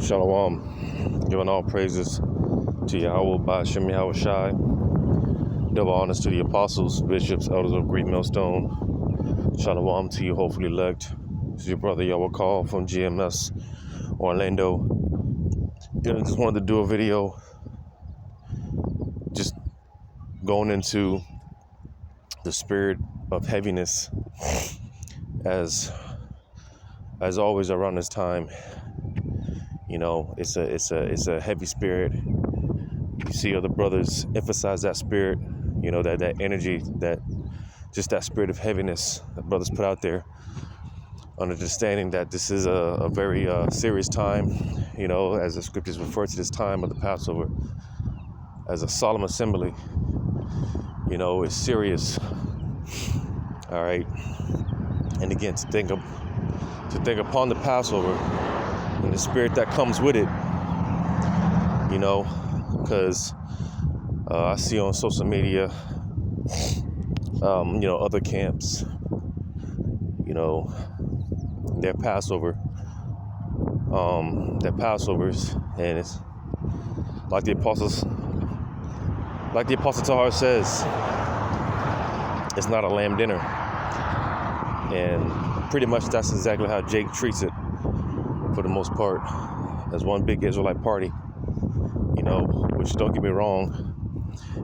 Shalom. Giving all praises to Yahweh by Shem Yahweh Shai. Double honors to the apostles, bishops, elders of Great Millstone. Shalom to you, hopefully elect. This is your brother Yahweh Call from GMS Orlando. Just wanted to do a video just going into the spirit of heaviness as always around this time. You know, it's a heavy spirit. You see other brothers emphasize that spirit, you know, that energy, that spirit of heaviness that brothers put out there, understanding that this is a very serious time, you know, as the scriptures refer to this time of the Passover as a solemn assembly. You know, it's serious. All right. And again, to think upon the Passover and the spirit that comes with it, you know, because I see on social media, you know, other camps, you know, their Passovers, and it's like the Apostle Tahar says, it's not a lamb dinner, and pretty much that's exactly how Jake treats it for the most part, as one big Israelite party. You know, which, don't get me wrong,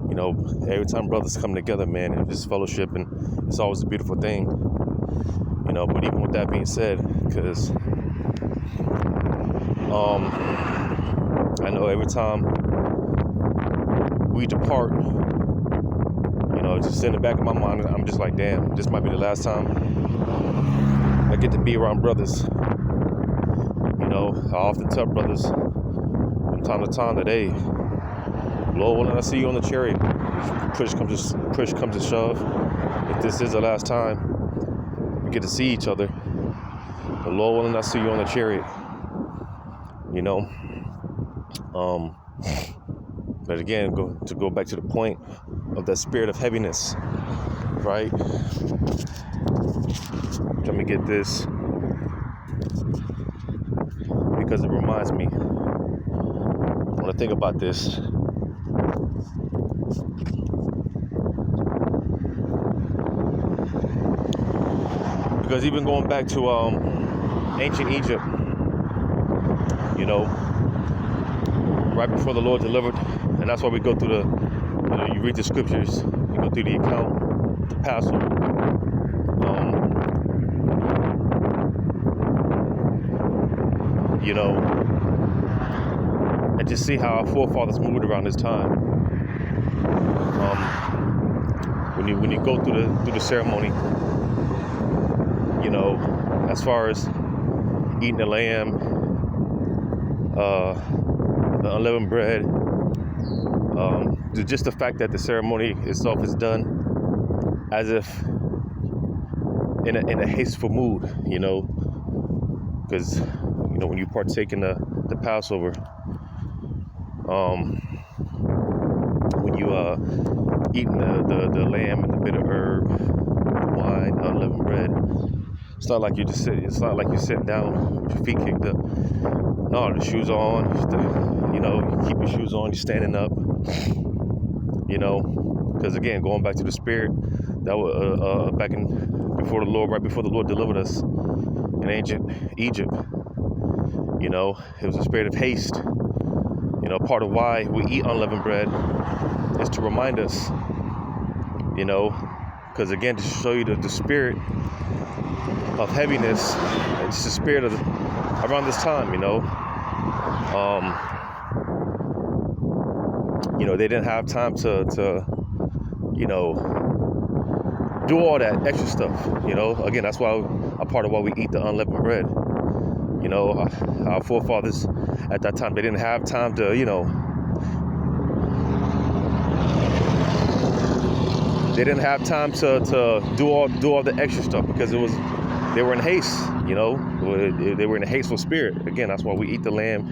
you know, every time brothers come together, man, and just fellowship, and it's always a beautiful thing, you know. But even with that being said, because I know every time we depart, you know, just in the back of my mind, I'm just like, damn, this might be the last time I get to be around brothers. You know, I often tell brothers from time to time that, hey, Lord willing, I see you on the chariot. Push comes to shove. If this is the last time we get to see each other, the Lord willing, I see you on the chariot. You know, but again, to go back to the point of that spirit of heaviness, right? Let me get this, because it reminds me when I think about this. Because even going back to ancient Egypt, you know, right before the Lord delivered, and that's why we go through you read the scriptures, you go through the account, the Passover. You know, and just see how our forefathers moved around this time. When you go through the ceremony, you know, as far as eating the lamb, the unleavened bread, just the fact that the ceremony itself is done as if in a hasteful mood, you know, because, you know, when you partake in the Passover, when you eating the lamb and the bitter herb, the wine, the unleavened bread, it's not like you're sitting down with your feet kicked up. No, the shoes on, you know, you keep your shoes on, you're standing up, you know, because again, going back to the spirit that was back before the Lord, right before the Lord delivered us in ancient Egypt, you know, it was a spirit of haste. You know, part of why we eat unleavened bread is to remind us, you know, because again, to show you the spirit of heaviness, it's the spirit of around this time, you know. You know, they didn't have time to you know, do all that extra stuff, you know. Again, that's why a part of why we eat the unleavened bread. You know, our forefathers at that time, they didn't have time to, you know, they didn't have time to do all the extra stuff, because they were in haste, you know. They were in a hasteful spirit. Again, that's why we eat the lamb,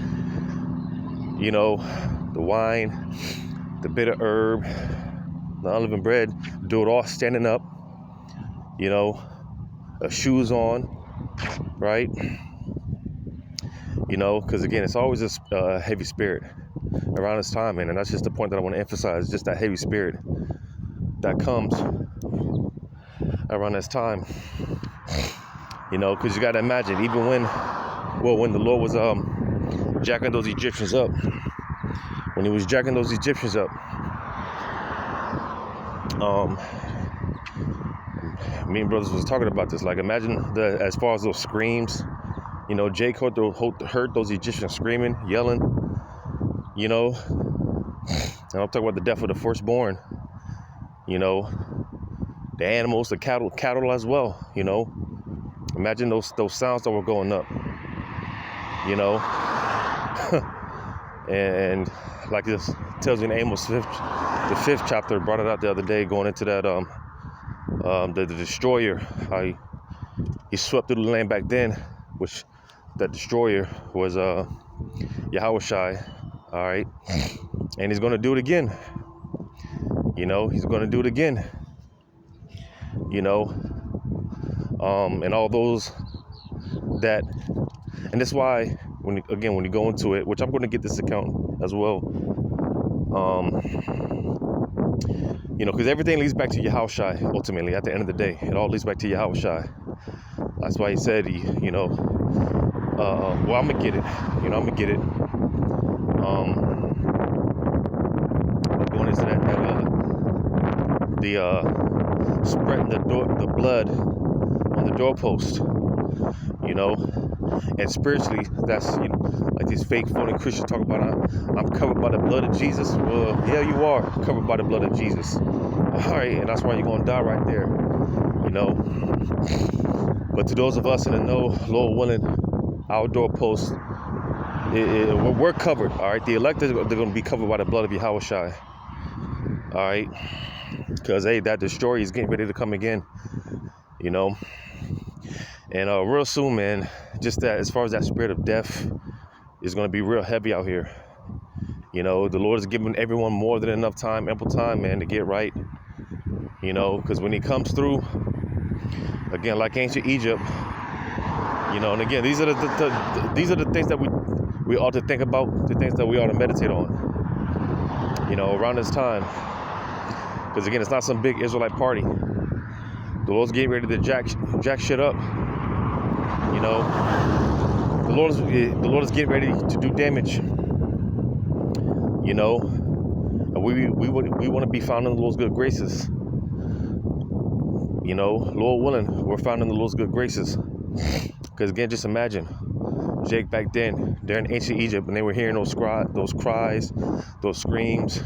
you know, the wine, the bitter herb, the unleavened bread, do it all standing up, you know, shoes on, right? You know, because again, it's always this heavy spirit around this time, man. And that's just the point that I want to emphasize, just that heavy spirit that comes around this time. You know, because you got to imagine, even when the Lord was jacking those Egyptians up, when he was jacking those Egyptians up, me and brothers was talking about this. Like, imagine as far as those screams, you know, Jake heard those Egyptians screaming, yelling, you know, and I'm talking about the death of the firstborn, you know, the animals, the cattle as well, you know. Imagine those sounds that were going up, you know. And like this tells you in Amos the 5th chapter, brought it out the other day, going into that the destroyer, how he swept through the land back then, which that destroyer was Yahushai, all right, and he's going to do it again. You know, he's going to do it again. You know, and all those that, and that's why when you go into it, which I'm going to get this account as well, you know, because everything leads back to Yahushai. Ultimately, at the end of the day, it all leads back to Yahushai. That's why he said, you know, well, I'm gonna get it. You know, I'm gonna get it. Going into that spreading the blood on the doorpost. You know, and spiritually, that's, you know, like these fake phony Christians talk about, I'm covered by the blood of Jesus. Well, yeah, you are covered by the blood of Jesus. All right, and that's why you're gonna die right there. You know. But to those of us in the know, Lord willing, our doorposts, we're covered. All right, the elected, they're going to be covered by the blood of Yahushai. All right, because hey, that destroyer is getting ready to come again. You know, and real soon, man. Just that, as far as that spirit of death is going to be real heavy out here. You know, the Lord is giving everyone more than enough time, ample time, man, to get right. You know, because when He comes through. Again, like ancient Egypt, you know, and again, these are the things that we ought to think about, the things that we ought to meditate on, you know, around this time. Because again, it's not some big Israelite party. The Lord's getting ready to jack shit up. You know, the Lord is getting ready to do damage. You know, and we want to be found in the Lord's good graces. You know, Lord willing, we're found in the Lord's good graces. Because again, just imagine, Jake back then, they're in ancient Egypt, and they were hearing those cries, those screams,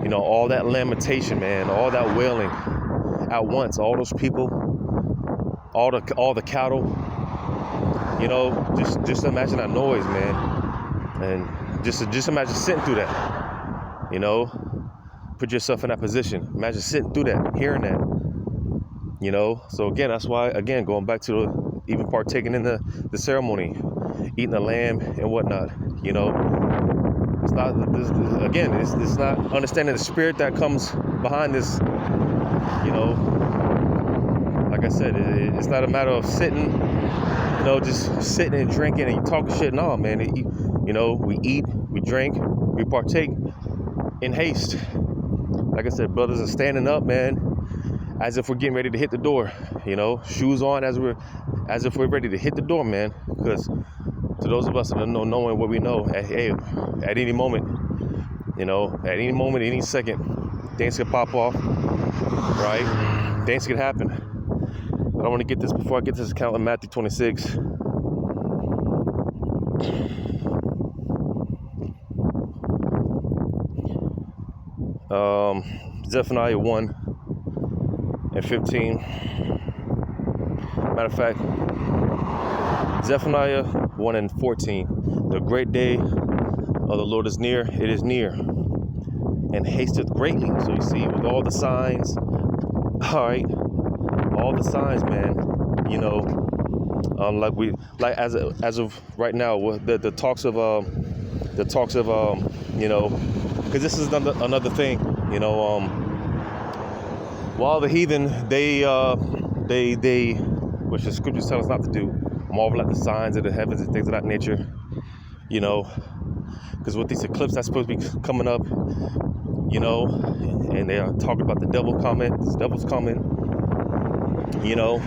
you know, all that lamentation, man, all that wailing at once, all those people, all the cattle, you know, just imagine that noise, man, and just imagine sitting through that, you know, put yourself in that position, imagine sitting through that, hearing that. You know, so again, that's why, again, going back to even partaking in the ceremony, eating the lamb and whatnot, you know, it's not, it's not understanding the spirit that comes behind this, you know. Like I said, it's not a matter of sitting, you know, just sitting and drinking and talking shit. No, man, you know, we eat, we drink, we partake in haste. Like I said, brothers are standing up, man, as if we're getting ready to hit the door, you know, shoes on as if we're ready to hit the door, man. Because to those of us that don't know, knowing what we know, at any moment, you know, at any moment, any second, things could pop off, right? Things could happen. But I want to get this before I get this account in Matthew 26. Zephaniah 1:15. Matter of fact, Zephaniah 1:14. The great day of the Lord is near. It is near, and hasteth greatly. So you see, with all the signs, all right, all the signs, man. You know, as of right now, the talks of you know, because this is another thing, you know, while the heathen, they which the scriptures tell us not to do, marvel at the signs of the heavens and things of that nature, you know, because with these eclipses that's supposed to be coming up, you know, and they are talking about the devil's coming, you know,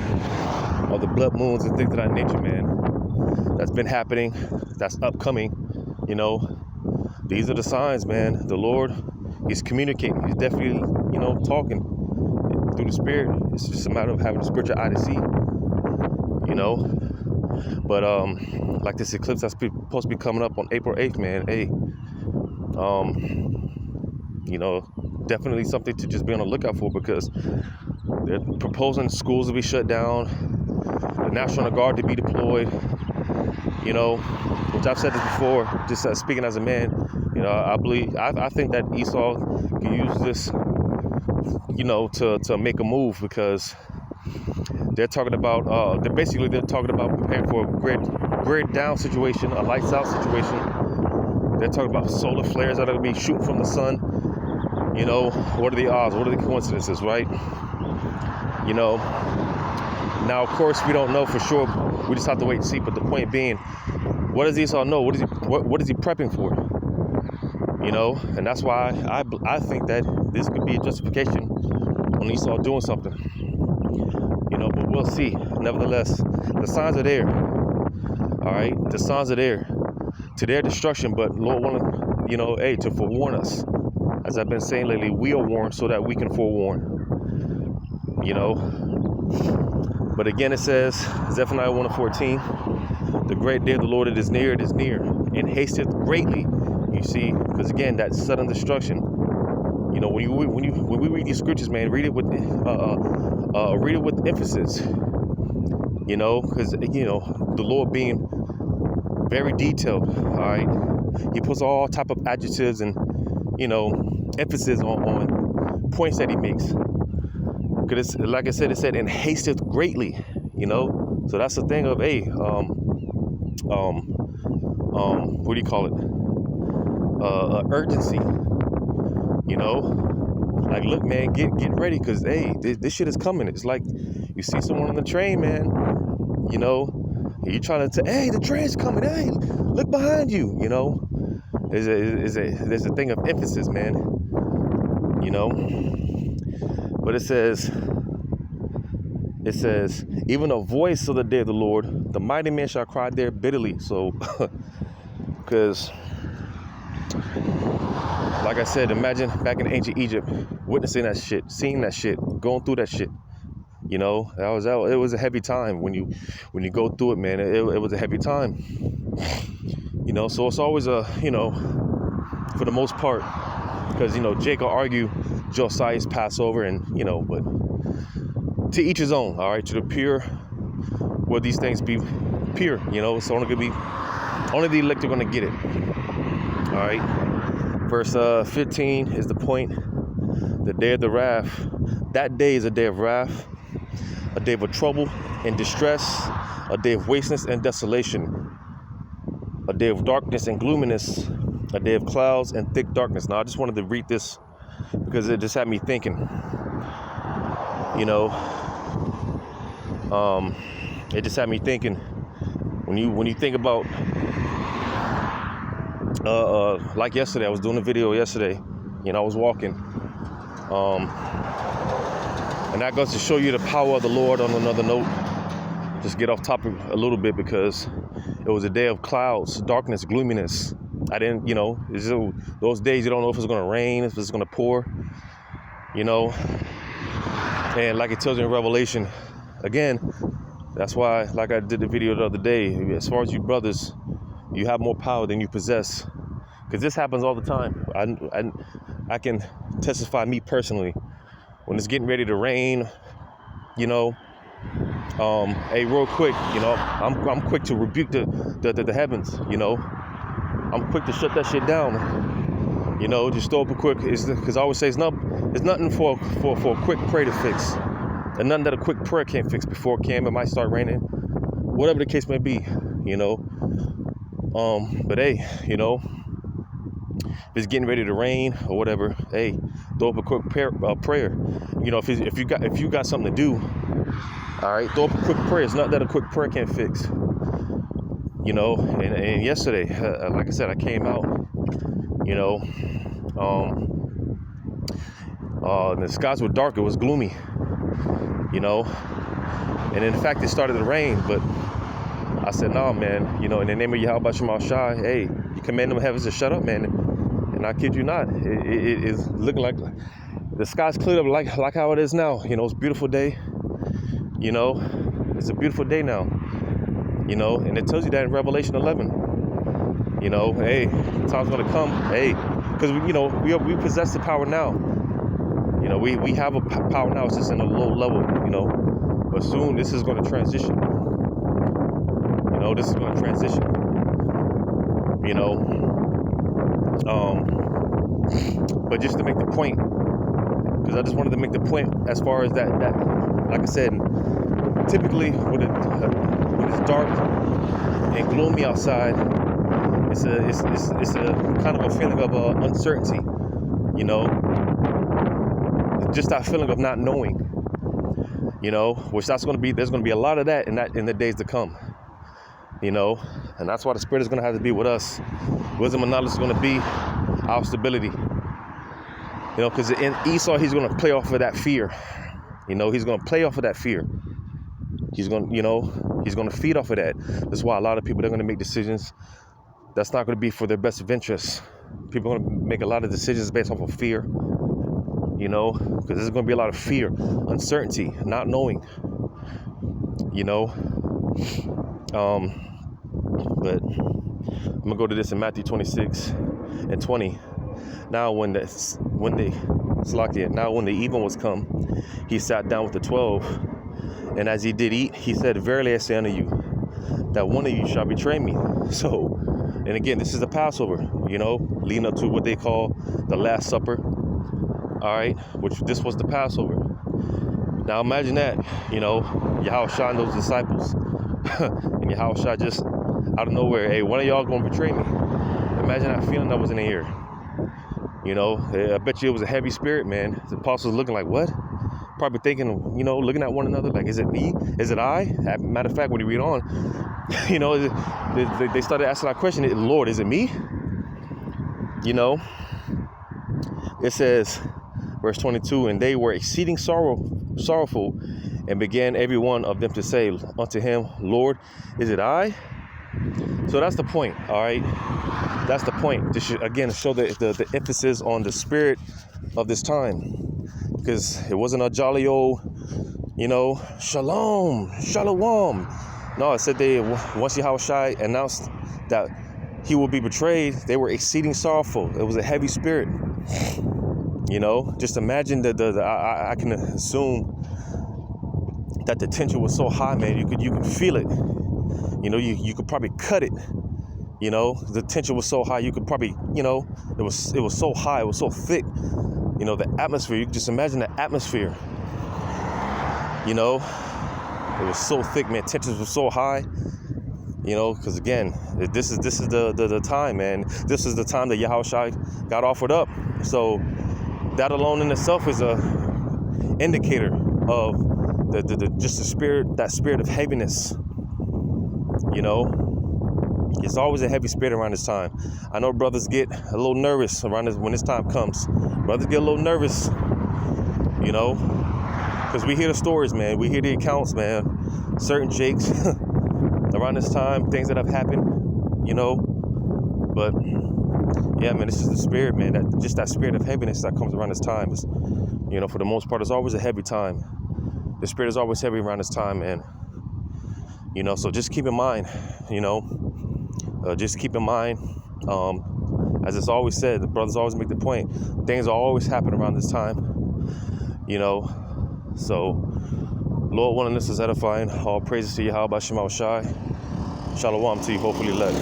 or the blood moons and things of that nature, man. That's been happening, that's upcoming, you know. These are the signs, man. The Lord, He's communicating. He's definitely, you know, talking through the Spirit. It's just a matter of having a spiritual eye to see, you know. But like this eclipse that's supposed to be coming up on April 8th, man. Hey, you know, definitely something to just be on the lookout for, because they're proposing schools to be shut down, the National Guard to be deployed, you know, which I've said this before, just speaking as a man, you know, I think that Esau can use this, you know, to make a move, because they're talking about, they're talking about preparing for a grid down situation, a lights out situation. They're talking about solar flares that are going to be shooting from the sun. You know, what are the odds? What are the coincidences, right? You know, now, of course, we don't know for sure. We just have to wait and see. But the point being, what does Esau know? What is he prepping for? You know, and that's why I think that this could be a justification on Esau doing something. You know, but we'll see. Nevertheless, the signs are there. All right, the signs are there to their destruction. But Lord willing, you know, hey, to forewarn us. As I've been saying lately, we are warned so that we can forewarn. You know. But again, it says, Zephaniah 1:14, the great day of the Lord, it is near, and hasteth greatly. You see, because again, that sudden destruction. You know, when we read these scriptures, man, read it with emphasis. You know, because you know the Lord being very detailed. All right, He puts all type of adjectives and, you know, emphasis on points that He makes. Because like I said, it said, and hasteth greatly, you know. So that's the thing of, hey, what do you call it? Urgency, you know. Like, look, man, get ready, because, hey, this shit is coming. It's like you see someone on the train, man, you know, you're trying to say, hey, the train's coming, hey, look behind you, you know. There's a thing of emphasis, man, you know. But it says, even a voice of the day of the Lord, the mighty man shall cry there bitterly. So, because, like I said, imagine back in ancient Egypt, witnessing that shit, seeing that shit, going through that shit. You know, it was a heavy time when you go through it, man. It was a heavy time. You know, so it's always you know, for the most part, because, you know, Jake will argue Josiah's Passover, and, you know, but to each his own, all right, to the pure, will these things be pure, you know, it's only the elect are going to get it, all right. Verse 15 is the point, the day of the wrath. That day is a day of wrath, a day of trouble and distress, a day of wasteness and desolation, a day of darkness and gloominess, a day of clouds and thick darkness. Now, I just wanted to read this because it just had me thinking, you know, it just had me thinking, when you think about, like yesterday, I was doing a video yesterday, you know, I was walking, and that goes to show you the power of the Lord. On another note, just get off topic a little bit, because it was a day of clouds, darkness, gloominess. I didn't, you know, those days you don't know if it's going to rain, if it's going to pour, you know. And like it tells you in Revelation, again, that's why, like I did the video the other day, as far as you brothers, you have more power than you possess. Because this happens all the time. I can testify, me personally, when it's getting ready to rain, you know, hey, real quick, you know, I'm quick to rebuke the heavens, you know. I'm quick to shut that shit down, you know. Just throw up a quick, because I always say it's nothing for a quick prayer to fix, and nothing that a quick prayer can't fix. Before it might start raining, whatever the case may be, you know. But hey, you know, if it's getting ready to rain or whatever, hey, throw up a quick prayer. You know, if you got something to do, all right, throw up a quick prayer. It's not that a quick prayer can't fix. you know, and yesterday, like I said, I came out, you know, the skies were dark, it was gloomy, you know, and in fact, it started to rain, but I said, no, man, you know, in the name of Yahweh Shema Shai, hey, you command them heavens to shut up, man, and I kid you not, it is looking like the sky's cleared up like how it is now, you know, it's a beautiful day, you know, it's a beautiful day now, you know, and it tells you that in Revelation 11, you know, hey, time's gonna come, hey, because, you know, we possess the power now, you know, we have a power now, it's just in a low level, you know, but soon this is going to transition, you know, this is going to transition, you know, but just to make the point, because I just wanted to make the point as far as that like I said, typically when it's dark and gloomy outside, it's a kind of a feeling of uncertainty, you know, just that feeling of not knowing, you know, which there's going to be a lot of that in the days to come, you know, and that's why the Spirit is going to have to be with us. Wisdom and knowledge is going to be our stability, you know, because in Esau, he's going to play off of that fear, you know, he's going to play off of that fear. He's going to, you know, he's going to feed off of that. That's why a lot of people are going to make decisions that's not going to be for their best of interests. People are going to make a lot of decisions based off of fear, you know, because there's going to be a lot of fear, uncertainty, not knowing, you know. But I'm going to go to this in Matthew 26 and 20. Now when the even was come, he sat down with the 12. And as he did eat, he said, verily I say unto you, that one of you shall betray me. So, and again, this is the Passover, you know, leading up to what they call the Last Supper. All right, which this was the Passover. Now imagine that, you know, Yahushua and those disciples, and Yahushua just out of nowhere, hey, one of y'all gonna betray me. Imagine that feeling that was in the air. You know, I bet you it was a heavy spirit, man. The apostles looking like, what? Probably thinking, you know, looking at one another like, is it me? Is it I? Matter of fact, when you read on, you know, they started asking that question, Lord, is it me? You know, it says, verse 22, and they were exceeding sorrowful, and began every one of them to say unto him, Lord, is it I? So that's the point, all right? That's the point, to show the emphasis on the spirit of this time. Because it wasn't a jolly old, you know, shalom. No, it said once Yahushua announced that he will be betrayed, they were exceeding sorrowful. It was a heavy spirit. You know, just imagine I can assume that the tension was so high, man. You could feel it. You know, you could probably cut it. You know, the tension was so high. You could probably, you know, it was so high. It was so thick. You know, the atmosphere. You can just imagine the atmosphere. You know, it was so thick, man. Tensions were so high. You know, because again, this is the time, man. This is the time that Yahushua got offered up. So that alone in itself is a indicator of the spirit, that spirit of heaviness. You know, it's always a heavy spirit around this time. I know brothers get a little nervous when this time comes. Brothers get a little nervous, you know, because we hear the stories, man. We hear the accounts, man. Certain jakes around this time, things that have happened, you know. But yeah, man, this is the spirit, man. That spirit of heaviness that comes around this time is, you know, for the most part, it's always a heavy time. The spirit is always heavy around this time, man. You know, so just keep in mind, you know, just keep in mind, as it's always said, the brothers always make the point, things always happen around this time, you know. So, Lord willing, this is edifying. All praises to Yahweh Shema Shai. Shalom to you, hopefully led.